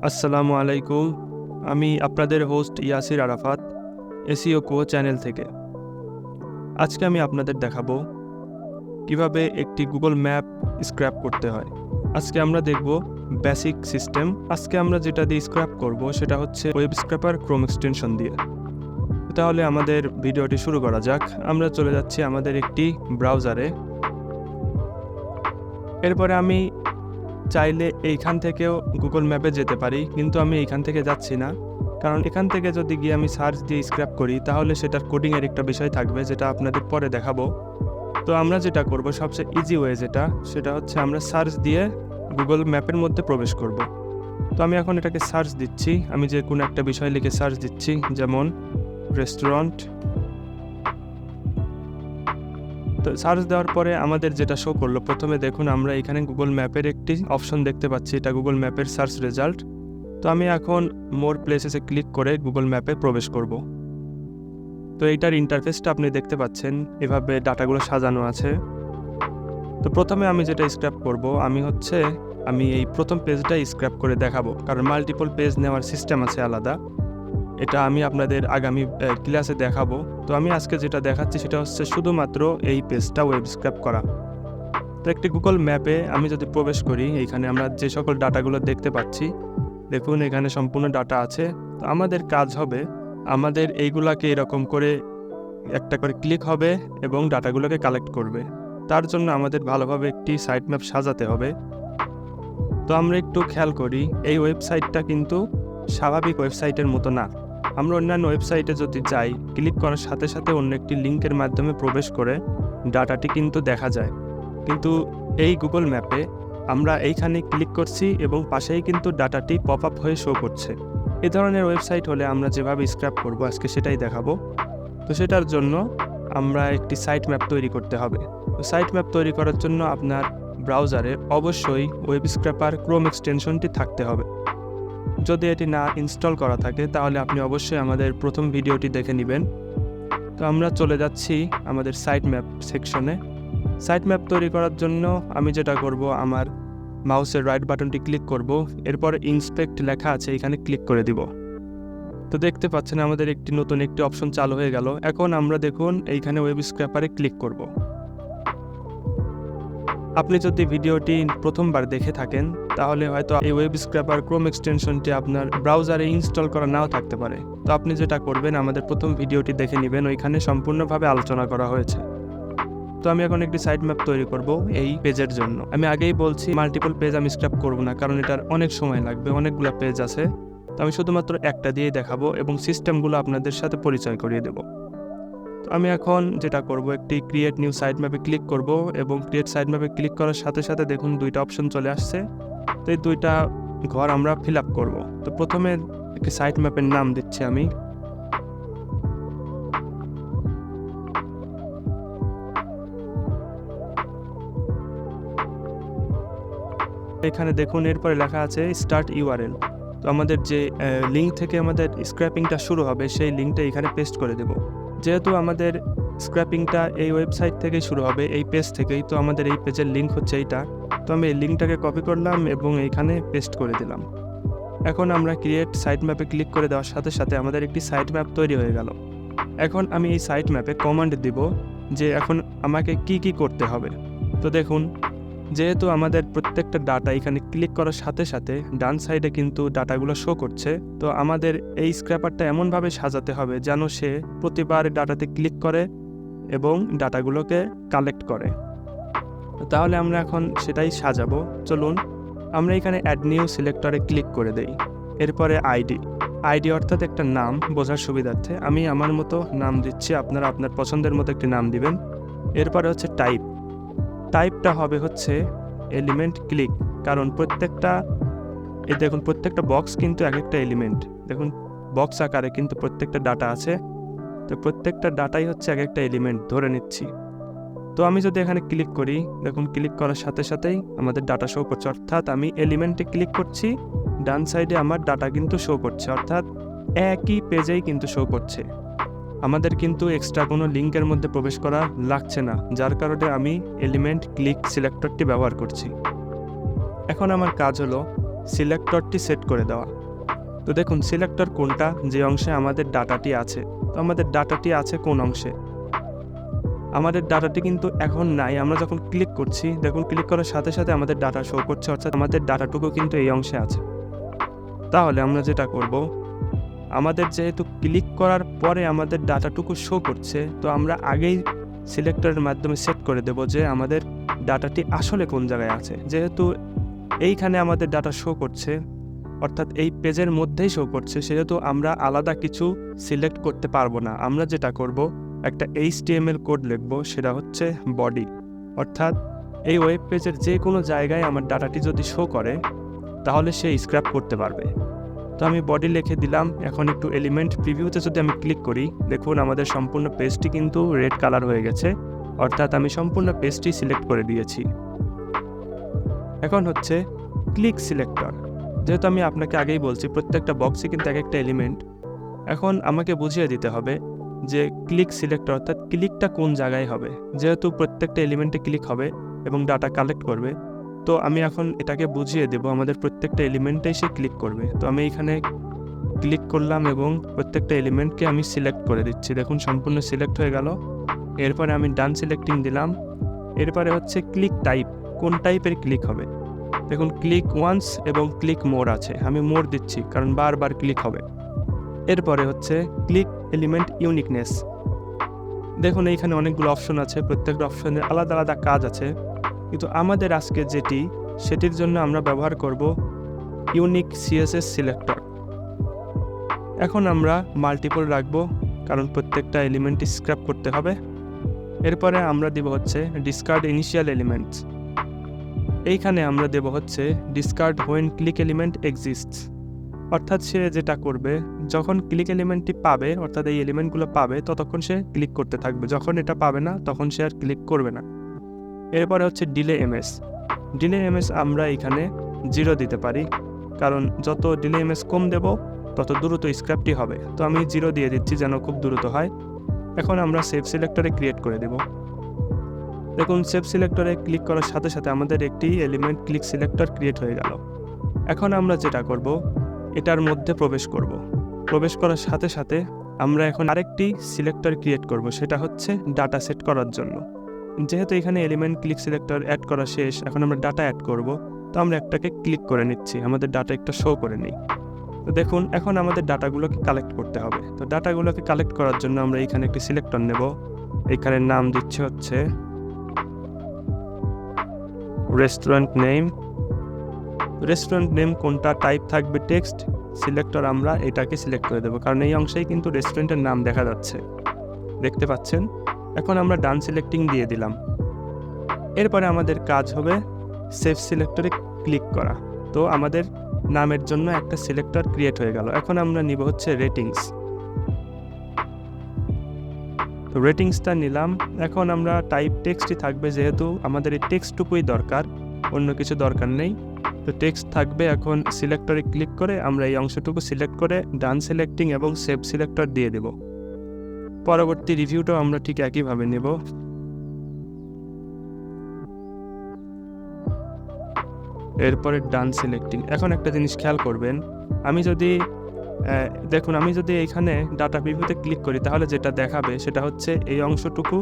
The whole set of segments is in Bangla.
আসসালামু আলাইকুম। আমি আপনাদের হোস্ট ইয়াসির আরাফাত, সেoquo চ্যানেল থেকে। আজকে আমি আপনাদের দেখাবো কিভাবে একটি গুগল ম্যাপ স্ক্র্যাপ করতে হয়। আজকে আমরা দেখব বেসিক সিস্টেম। আজকে আমরা যেটা দিয়ে স্ক্র্যাপ করব সেটা হচ্ছে ওয়েব স্ক্র্যাপার ক্রোম এক্সটেনশন দিয়ে। তাহলে আমাদের ভিডিওটি শুরু করা যাক। আমরা চলে যাচ্ছি আমাদের একটি ব্রাউজারে। এরপরে আমি চাইলে এইখান থেকেও গুগল ম্যাপে যেতে পারি, কিন্তু আমি এইখান থেকে যাচ্ছি না, কারণ এখান থেকে যদি গিয়ে আমি সার্চ দিয়ে স্ক্র্যাপ করি তাহলে সেটার কোডিংয়ের একটা বিষয় থাকবে, যেটা আপনাদের পরে দেখাবো। তো আমরা যেটা করব, সবচেয়ে ইজি ওয়ে সেটা হচ্ছে আমরা সার্চ দিয়ে গুগল ম্যাপের মধ্যে প্রবেশ করব। তো আমি এখন এটাকে সার্চ দিচ্ছি, আমি যে কোনো একটা বিষয় লিখে সার্চ দিচ্ছি, যেমন রেস্টুরেন্ট। তো সার্চ দেওয়ার পরে আমাদের যেটা শো করলো, প্রথমে দেখুন আমরা এখানে গুগল ম্যাপের একটি অপশন দেখতে পাচ্ছি, এটা গুগল ম্যাপের সার্চ রেজাল্ট। তো আমি এখন মোর প্লেসেসে ক্লিক করে গুগল ম্যাপে প্রবেশ করব। তো এইটার ইন্টারফেসটা আপনি দেখতে পাচ্ছেন, এভাবে ডাটাগুলো সাজানো আছে। তো প্রথমে আমি যেটা স্ক্র্যাপ করব, আমি এই প্রথম পেজটাই স্ক্র্যাপ করে দেখাবো, কারণ মাল্টিপল পেজ নেওয়ার সিস্টেম আছে আলাদা। এটা আমি আপনাদের আগামী ক্লাসে দেখাবো। তো আমি আজকে যেটা দেখাচ্ছি সেটা হচ্ছে শুধুমাত্র এই পেজটা ওয়েব স্ক্র্যাপ করা। তো একটি গুগল ম্যাপে আমি যদি প্রবেশ করি, এইখানে আমরা যে সকল ডাটাগুলো দেখতে পাচ্ছি, দেখুন এখানে সম্পূর্ণ ডাটা আছে। তো আমাদের কাজ হবে, আমাদের এইগুলাকে এরকম করে একটা করে ক্লিক হবে এবং ডাটাগুলোকে কালেক্ট করবে। তার জন্য আমাদের ভালোভাবে একটি সাইট ম্যাপ সাজাতে হবে। তো আমরা একটু খেয়াল করি, এই ওয়েবসাইটটা কিন্তু স্বাভাবিক ওয়েবসাইটের মতো না। আমরা অন্যান্য ওয়েবসাইটে যদি যাই, ক্লিক করার সাথে সাথে অন্য একটি লিঙ্কের মাধ্যমে প্রবেশ করে ডাটাটি কিন্তু দেখা যায়, কিন্তু এই গুগল ম্যাপে আমরা এইখানে ক্লিক করছি এবং পাশেই কিন্তু ডাটাটি পপ আপ হয়ে শো করছে। এ ধরনের ওয়েবসাইট হলে আমরা যেভাবে স্ক্র্যাপ করব আজকে সেটাই দেখাবো। তো সেটার জন্য আমরা একটি সাইট ম্যাপ তৈরি করতে হবে। তো সাইট ম্যাপ তৈরি করার জন্য আপনার ব্রাউজারে অবশ্যই ওয়েব স্ক্র্যাপার ক্রোম এক্সটেনশনটি থাকতে হবে। যদি এটি না ইনস্টল করা থাকে তাহলে আপনি অবশ্যই আমাদের প্রথম ভিডিওটি দেখে নেবেন। তো আমরা চলে যাচ্ছি আমাদের সাইট ম্যাপ সেকশনে। সাইট ম্যাপ তৈরি করার জন্য আমি যেটা করব, আমার মাউসের রাইট বাটনটি ক্লিক করব, এরপর ইন্সপেক্ট লেখা আছে এখানে ক্লিক করে দিব। তো দেখতে পাচ্ছেন আমাদের নতুন একটি অপশন চালু হয়ে গেল। এখন আমরা দেখুন এইখানে ওয়েব স্ক্র্যাপারে ক্লিক করব। আপনি যদি ভিডিওটি প্রথমবার দেখে থাকেন তাহলে হয়তো এই ওয়েব স্ক্র্যাপার ক্রোম এক্সটেনশনটি আপনার ব্রাউজারে ইনস্টল করা নাও থাকতে পারে। তো আপনি যেটা করবেন, আমাদের প্রথম ভিডিওটি দেখে নেবেন, ওইখানে সম্পূর্ণভাবে আলোচনা করা হয়েছে। তো আমি এখন একটি সাইট ম্যাপ তৈরি করব এই পেজের জন্য। আমি আগেই বলছি মাল্টিপল পেজ আমি স্ক্র্যাপ করব না, কারণ এটার অনেক সময় লাগবে, অনেকগুলো পেজ আছে। তো আমি শুধুমাত্র একটা দিয়েই দেখাবো এবং সিস্টেমগুলো আপনাদের সাথে পরিচয় করিয়ে দেব। তো আমি এখন যেটা করব, একটি ক্রিয়েট নিউ সাইট ম্যাপে ক্লিক করব এবং ক্রিয়েট সাইট ম্যাপে ক্লিক করার সাথে সাথে দেখুন দুইটা অপশন চলে আসছে। তো এই দুইটা ঘর আমরা ফিল আপ করবো। তো প্রথমে একটি সাইট ম্যাপের নাম দিচ্ছি আমি। এখানে দেখুন এরপরে লেখা আছে স্টার্ট ইউআরএল। তো আমাদের যে লিঙ্ক থেকে আমাদের স্ক্র্যাপিংটা শুরু হবে সেই লিঙ্কটা এখানে পেস্ট করে দেব। যেহেতু আমাদের স্ক্র্যাপিংটা এই ওয়েবসাইট থেকেই শুরু হবে, এই পেজ থেকেই, তো আমাদের এই পেজের লিঙ্ক হচ্ছে এইটা। তো আমি এই লিঙ্কটাকে কপি করলাম এবং এইখানে পেস্ট করে দিলাম। এখন আমরা ক্রিয়েট সাইট ম্যাপে ক্লিক করে দেওয়ার সাথে সাথে আমাদের একটি সাইট ম্যাপ তৈরি হয়ে গেল। এখন আমি এই সাইট ম্যাপে কমান্ড দিব যে এখন আমাকে কি করতে হবে। তো দেখুন, যেহেতু আমাদের প্রত্যেকটা ডাটা এখানে ক্লিক করার সাথে সাথে ডান সাইডে কিন্তু ডাটাগুলো শো করছে, তো আমাদের এই স্ক্র্যাপারটা এমনভাবে সাজাতে হবে যেন সে প্রতিবার ডাটাতে ক্লিক করে এবং ডাটাগুলোকে কালেক্ট করে। তাহলে আমরা এখন সেটাই সাজাবো। চলুন আমরা এখানে অ্যাড নিউ সিলেক্টরে ক্লিক করে দেই। এরপরে আইডি অর্থাৎ একটা নাম, বোঝার সুবিধার্থে আমি আমার মতো নাম দিচ্ছি, আপনারা আপনার পছন্দের মতো একটি নাম দিবেন। এরপরে হচ্ছে টাইপটা হবে হচ্ছে এলিমেন্ট ক্লিক, কারণ প্রত্যেকটা বক্স কিন্তু এক একটা এলিমেন্ট। দেখুন বক্স আকারে কিন্তু প্রত্যেকটা ডাটা আছে, তো প্রত্যেকটা ডাটাই হচ্ছে এক একটা এলিমেন্ট ধরে নিচ্ছি। তো আমি যদি এখানে ক্লিক করি, দেখুন ক্লিক করার সাথে সাথেই আমাদের ডাটা শো করছে, অর্থাৎ আমি এলিমেন্টে ক্লিক করছি, ডান সাইডে আমার ডাটা কিন্তু শো করছে, অর্থাৎ একই পেজেই কিন্তু শো করছে। আমাদের কিন্তু এক্সট্রা কোনো লিঙ্কের মধ্যে প্রবেশ করা লাগছে না, যার কারণে আমি এলিমেন্ট ক্লিক সিলেক্টরটি ব্যবহার করছি। এখন আমার কাজ হলো সিলেক্টরটি সেট করে দেওয়া। তো দেখুন সিলেক্টর কোনটা, যে অংশে আমাদের ডাটাটি আছে। তো আমাদের ডাটাটি আছে কোন অংশে? আমাদের ডাটাটি কিন্তু এখন নাই। আমরা যখন ক্লিক করছি, দেখুন ক্লিক করার সাথে সাথে আমাদের ডাটা শো করছে, অর্থাৎ আমাদের ডাটাটুকু কিন্তু এই অংশে আছে। তাহলে আমরা যেটা করব, আমাদের যেহেতু ক্লিক করার পরে আমাদের ডাটাটুকু শো করছে, তো আমরা আগেই সিলেক্টরের মাধ্যমে সেট করে দেব যে আমাদের ডাটাটি আসলে কোন জায়গায় আছে। যেহেতু এইখানে আমাদের ডাটা শো করছে, অর্থাৎ এই পেজের মধ্যেই শো করছে, সেহেতু আমরা আলাদা কিছু সিলেক্ট করতে পারবো না। আমরা যেটা করব, একটা HTML কোড লিখব, সেটা হচ্ছে বডি। অর্থাৎ এই ওয়েব পেজের যে কোনো জায়গায় আমার ডাটাটি যদি শো করে, তাহলে সে স্ক্র্যাপ করতে পারবে। তো আমি বডি লিখে দিলাম। এখন একটু এলিমেন্ট প্রিভিউতে যদি আমি ক্লিক করি, দেখুন আমাদের সম্পূর্ণ পেজটি কিন্তু রেড কালার হয়ে গেছে, অর্থাৎ আমি সম্পূর্ণ পেজটি সিলেক্ট করে দিয়েছি। এখন হচ্ছে ক্লিক সিলেক্টর। যেহেতু আমি আপনাকে আগেই বলছি প্রত্যেকটা বক্সে কিন্তু এক একটা এলিমেন্ট। এখন আমাকে বুঝিয়ে দিতে হবে যে ক্লিক সিলেক্টর অর্থাৎ ক্লিকটা কোন জায়গায় হবে। যেহেতু প্রত্যেকটা এলিমেন্টে ক্লিক হবে এবং ডাটা কালেক্ট করবে, তো আমি এখন এটাকে বুঝিয়ে দেব আমাদের প্রত্যেকটা এলিমেন্টেই সে ক্লিক করবে। তো আমি এখানে ক্লিক করলাম এবং প্রত্যেকটা এলিমেন্টকে আমি সিলেক্ট করে দিচ্ছি। দেখুন সম্পূর্ণ সিলেক্ট হয়ে গেল। এরপরে আমি ডান সিলেক্টিং দিলাম। এরপরে হচ্ছে ক্লিক টাইপ, কোন টাইপের ক্লিক হবে। দেখুন ক্লিক ওয়ান্স এবং ক্লিক মোর আছে, আমি মোর দিচ্ছি কারণ বারবার ক্লিক হবে। এরপরে হচ্ছে ক্লিক এলিমেন্ট ইউনিকনেস। দেখুন এইখানে অনেকগুলো অপশন আছে, প্রত্যেকটা অপশনের আলাদা আলাদা কাজ আছে, কিন্তু আমাদের আজকে সেটির জন্য আমরা ব্যবহার করব ইউনিক CSS সিলেক্টর। এখন আমরা মাল্টিপল রাখবো কারণ প্রত্যেকটা এলিমেন্ট স্ক্র্যাপ করতে হবে। এরপরে আমরা দেব হচ্ছে ডিসকার্ড ইনিশিয়াল এলিমেন্টস। এইখানে আমরা দেব হচ্ছে discard when click element exists. অর্থাৎ সে যেটা করবে, যখন ক্লিক এলিমেন্টটি পাবে, অর্থাৎ এই এলিমেন্টগুলো পাবে, ততক্ষণ সে ক্লিক করতে থাকবে। যখন এটা পাবে না, তখন সে আর ক্লিক করবে না। এরপরে হচ্ছে ডিলে এমএস। ডিলে এমএস আমরা এখানে 0 দিতে পারি, কারণ যত ডিলে এমএস কম দেব তত দ্রুত স্ক্র্যাপটি হবে। তো আমি 0 দিয়ে দিচ্ছি যেন খুব দ্রুত হয়। এখন আমরা সেভ সিলেক্টরে ক্রিয়েট করে দেব। দেখুন সেভ সিলেক্টরে ক্লিক করার সাথে সাথে আমাদের একটি এলিমেন্ট ক্লিক সিলেক্টর ক্রিয়েট হয়ে গেল। এখন আমরা যেটা করব, এটার মধ্যে প্রবেশ করার সাথে সাথে আমরা এখন আরেকটি সিলেক্টর ক্রিয়েট করব, সেটা হচ্ছে ডাটা সেট করার জন্য। যেহেতু এখানে এলিমেন্ট ক্লিক সিলেক্টর অ্যাড করা শেষ, এখন আমরা ডাটা অ্যাড করব। তো আমরা একটাকে ক্লিক করে নিচ্ছি, আমাদের ডাটা একটা শো করে নিই। তো দেখুন এখন আমাদের ডাটাগুলোকে কালেক্ট করতে হবে। তো ডাটাগুলোকে কালেক্ট করার জন্য আমরা এখানে একটি সিলেক্টর নেব। এখানে নাম দিচ্ছে হচ্ছে রেস্টুরেন্ট নেম কোনটা, টাইপ থাকবে টেক্সট। সিলেক্টর আমরা এটাকে সিলেক্ট করে দেবো, কারণ এই অংশেই কিন্তু রেস্টুরেন্টের নাম দেখা যাচ্ছে, দেখতে পাচ্ছেন। এখন আমরা ডান সিলেক্টিং দিয়ে দিলাম। এরপরে আমাদের কাজ হবে সেভ সিলেক্টরে ক্লিক করা। তো আমাদের নামের জন্য একটা সিলেক্টর ক্রিয়েট হয়ে গেল। এখন আমরা নিব হচ্ছে রেটিংস। তো রেটিংসটা নিলাম। এখন আমরা টাইপ টেক্সটই থাকবে, যেহেতু আমাদের এই টেক্সটটুকুই দরকার, অন্য কিছু দরকার নেই। তো টেক্সট থাকবে। এখন সিলেক্টরে ক্লিক করে আমরা এই অংশটুকু সিলেক্ট করে ডান সিলেক্টিং এবং সেভ সিলেক্টর দিয়ে দেব। পরবর্তী রিভিউটাও আমরা ঠিক একইভাবে নেব। এরপরে ডান সিলেক্টিং। এখন একটা জিনিস খেয়াল করবেন, আমি যদি এখানে ডাটা প্রিভিউতে ক্লিক করি, তাহলে যেটা দেখাবে সেটা হচ্ছে এই অংশটুকু,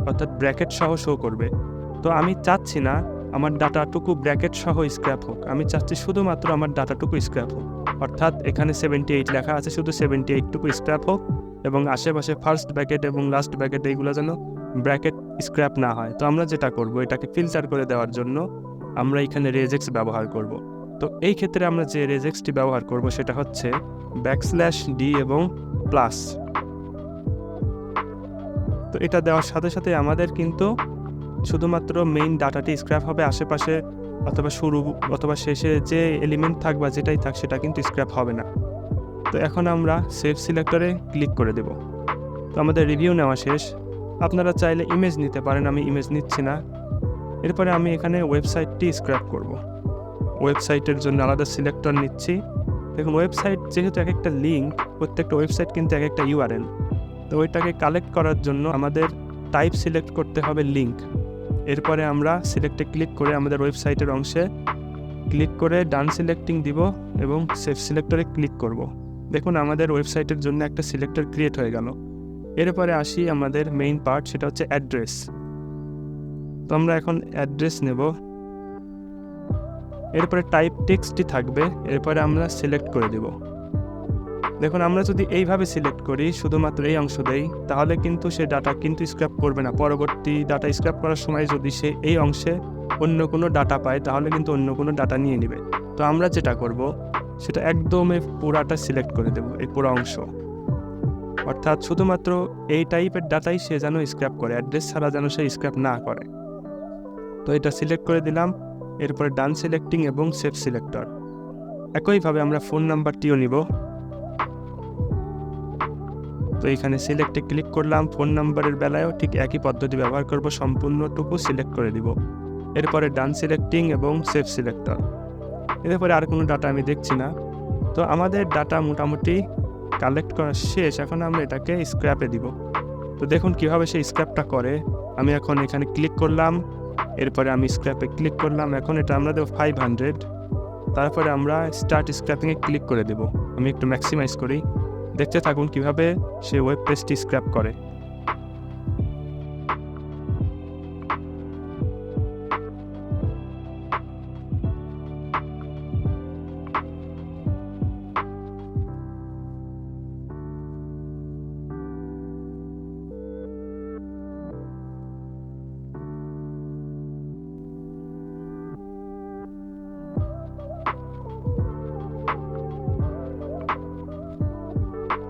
অর্থাৎ ব্র্যাকেট সহ শো করবে। তো আমি চাচ্ছি না আমার ডাটাটুকু ব্র্যাকেট সহ স্ক্র্যাপ হোক, আমি চাচ্ছি শুধুমাত্র আমার ডাটাটুকু স্ক্র্যাপ হোক। অর্থাৎ এখানে 78 লেখা আছে, শুধু 78টুকু স্ক্র্যাপ হোক এবং আশেপাশে ফার্স্ট ব্র্যাকেট এবং লাস্ট ব্র্যাকেট এইগুলো যেন ব্র্যাকেট স্ক্র্যাপ না হয়। তো আমরা যেটা করব, এটাকে ফিল্টার করে দেওয়ার জন্য আমরা এখানে রেজেক্স ব্যবহার করব। তো এই ক্ষেত্রে আমরা যে রেজেক্সটি ব্যবহার করব সেটা হচ্ছে \d এবং প্লাস। তো এটা দেওয়ার সাথে সাথে আমাদের কিন্তু শুধুমাত্র মেইন ডাটাটি স্ক্র্যাপ হবে, আশেপাশে অথবা শুরু অথবা শেষে যে এলিমেন্ট থাক বা যেটাই থাক সেটা কিন্তু স্ক্র্যাপ হবে না। তো এখন আমরা সেভ সিলেক্টরে ক্লিক করে দেব। তো আমাদের রিভিউ নেওয়া শেষ। আপনারা চাইলে ইমেজ নিতে পারেন, আমি ইমেজ নিচ্ছি না। এরপরে আমি এখানে ওয়েবসাইটটি স্ক্র্যাপ করব। ওয়েবসাইটের জন্য আলাদা সিলেক্টর নিচ্ছি। দেখুন ওয়েবসাইট যেহেতু এক একটা লিঙ্ক, প্রত্যেকটা ওয়েবসাইট কিন্তু এক একটা URL। তো ওইটাকে কালেক্ট করার জন্য আমাদের টাইপ সিলেক্ট করতে হবে লিঙ্ক। এরপরে আমরা সিলেক্টে ক্লিক করে আমাদের ওয়েবসাইটের অংশে ক্লিক করে ডান সিলেক্টিং দিব এবং সেভ সিলেক্টরে ক্লিক করব। দেখুন আমাদের ওয়েবসাইটের জন্য একটা সিলেক্টর ক্রিয়েট হয়ে গেল। এরপরে আসি আমাদের মেইন পার্ট, সেটা হচ্ছে অ্যাড্রেস। তো আমরা এখন অ্যাড্রেস নেব। এরপরে টাইপ টেক্সটই থাকবে, এরপরে আমরা সিলেক্ট করে দেব। দেখুন আমরা যদি এইভাবে সিলেক্ট করি, শুধুমাত্র এই অংশ দেই, তাহলে কিন্তু সে ডাটা কিন্তু স্ক্র্যাপ করবে না। পরবর্তী ডাটা স্ক্র্যাপ করার সময় যদি সে এই অংশে অন্য কোনো ডাটা পায়, তাহলে কিন্তু অন্য কোনো ডাটা নিয়ে নেবে। তো আমরা যেটা করব, সেটা একদমই পুরাটা সিলেক্ট করে দেব, এই পুরো অংশ। অর্থাৎ শুধুমাত্র এই টাইপের ডাটাই সে যেন স্ক্র্যাপ করে, অ্যাড্রেস ছাড়া যেন সে স্ক্র্যাপ না করে। তো এটা সিলেক্ট করে দিলাম। এরপরে ডান সিলেক্টিং এবং সেভ সিলেক্টর। একইভাবে আমরা ফোন নাম্বারটিও নিব। তো এখানে সিলেক্টে ক্লিক করলাম। ফোন নাম্বারের বেলায়ও ঠিক একই পদ্ধতি ব্যবহার করব, সম্পূর্ণটুকু সিলেক্ট করে দিব। এরপরে ডান সিলেক্টিং এবং সেভ সিলেক্টর। এরপরে আর কোনো ডাটা আমি দেখছি না। তো আমাদের ডাটা মোটামুটি কালেক্ট করা শেষ। এখন আমরা এটাকে স্ক্র্যাপে দিব। তো দেখুন কিভাবে সে স্ক্র্যাপটা করে। আমি এখন এখানে ক্লিক করলাম, এরপরে আমি স্ক্র্যাপে ক্লিক করলাম। এখন এটা আমরা দেবো 500। তারপরে আমরা স্টার্ট স্ক্র্যাপিংয়ে ক্লিক করে দেব। আমি একটু ম্যাক্সিমাইজ করি। দেখতে থাকুন কিভাবে সে ওয়েব পেজটি স্ক্র্যাপ করে।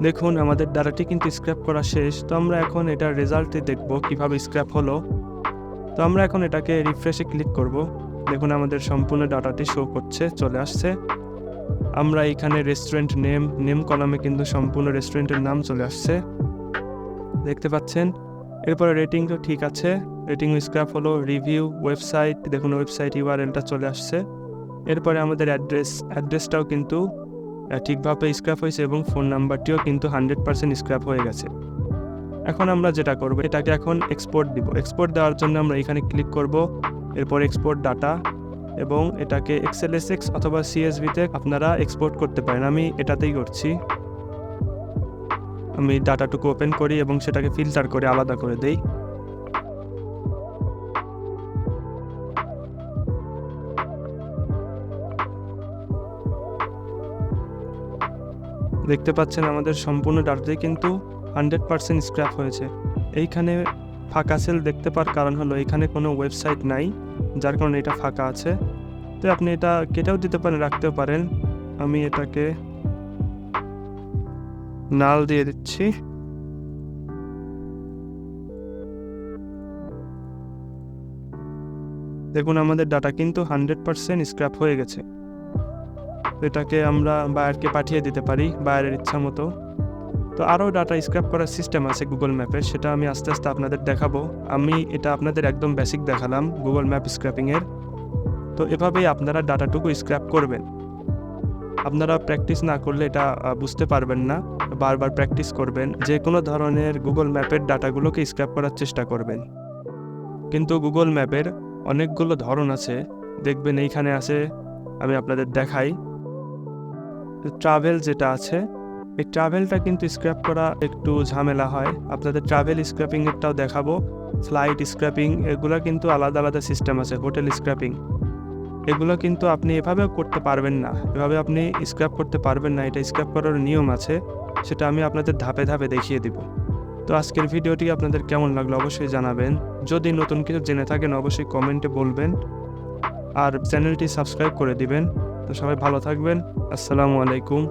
দেখুন আমাদের ডাটাটি কিন্তু স্ক্র্যাপ করা শেষ। তো আমরা এখন এটার রেজাল্টে দেখব কিভাবে স্ক্র্যাপ হলো। তো আমরা এখন এটাকে রিফ্রেশে ক্লিক করব। দেখুন আমাদের সম্পূর্ণ ডাটাটি শো করছে, চলে আসছে। আমরা এখানে রেস্টুরেন্ট নেম কলামে কিন্তু সম্পূর্ণ রেস্টুরেন্টের নাম চলে আসছে, দেখতে পাচ্ছেন। এরপরে রেটিং তো ঠিক আছে, রেটিং স্ক্র্যাপ হলো। রিভিউ, ওয়েবসাইট, দেখুন ওয়েবসাইট ইউআরএলটা চলে আসছে। এরপরে আমাদের অ্যাড্রেসটাও কিন্তু ঠিকভাবে স্ক্র্যাপ হয়েছে এবং ফোন নাম্বারটিও কিন্তু 100% স্ক্র্যাপ হয়ে গেছে। এখন আমরা যেটা করব, এটাকে এখন এক্সপোর্ট দিব। এক্সপোর্ট দেওয়ার জন্য আমরা এখানে ক্লিক করব। এরপর এক্সপোর্ট ডাটা, এবং এটাকে XLSX অথবা CSVতে আপনারা এক্সপোর্ট করতে পারেন। আমি এটাতেই করছি। আমি ডাটাটুকু ওপেন করি এবং সেটাকে ফিল্টার করে আলাদা করে দেই। দেখতে পাচ্ছেন আমাদের সম্পূর্ণ ডাটাতেই কিন্তু 100% স্ক্র্যাপ হয়েছে। এইখানে ফাঁকা সেল দেখতে পাওয়ার কারণ হলো এখানে কোনো ওয়েবসাইট নাই, যার কারণে এটা ফাঁকা আছে। তো আপনি এটা কেটেও দিতে পারেন, রাখতেও পারেন। আমি এটাকে নাল দিয়ে দিচ্ছি। দেখুন আমাদের ডাটা কিন্তু 100% স্ক্র্যাপ হয়ে গেছে। এটাকে আমরা বায়ারকে পাঠিয়ে দিতে পারি বায়ারের ইচ্ছা মতো। তো আরও ডাটা স্ক্র্যাপ করার সিস্টেম আছে গুগল ম্যাপের, সেটা আমি আস্তে আস্তে আপনাদের দেখাবো। আমি এটা আপনাদের একদম বেসিক দেখালাম গুগল ম্যাপ স্ক্র্যাপিংয়ের। তো এভাবেই আপনারা ডাটাটুকু স্ক্র্যাপ করবেন। আপনারা প্র্যাকটিস না করলে এটা বুঝতে পারবেন না। বারবার প্র্যাকটিস করবেন, যে কোনো ধরনের গুগল ম্যাপের ডাটাগুলোকে স্ক্র্যাপ করার চেষ্টা করবেন। কিন্তু গুগল ম্যাপের অনেকগুলো ধরন আছে, দেখবেন এইখানে আছে, আমি আপনাদের দেখাই। ট্রাভেল যেটা আছে, এই ট্রাভেলটা কিন্তু স্ক্র্যাপ করা একটু ঝামেলা হয়। আপনাদের ট্রাভেল স্ক্র্যাপিংয়েরটাও দেখাবো। ফ্লাইট স্ক্র্যাপিং, এগুলো কিন্তু আলাদা আলাদা সিস্টেম আছে। হোটেল স্ক্র্যাপিং, এগুলো কিন্তু আপনি এভাবেও করতে পারবেন না, এভাবে আপনি স্ক্র্যাপ করতে পারবেন না। এটা স্ক্র্যাপ করার নিয়ম আছে, সেটা আমি আপনাদের ধাপে ধাপে দেখিয়ে দিব। তো আজকের ভিডিওটি আপনাদের কেমন লাগলো অবশ্যই জানাবেন। যদি নতুন কিছু জেনে থাকেন অবশ্যই কমেন্টে বলবেন, আর চ্যানেলটি সাবস্ক্রাইব করে দিবেন। তো সবাই ভালো থাকবেন। আসসালামু আলাইকুম।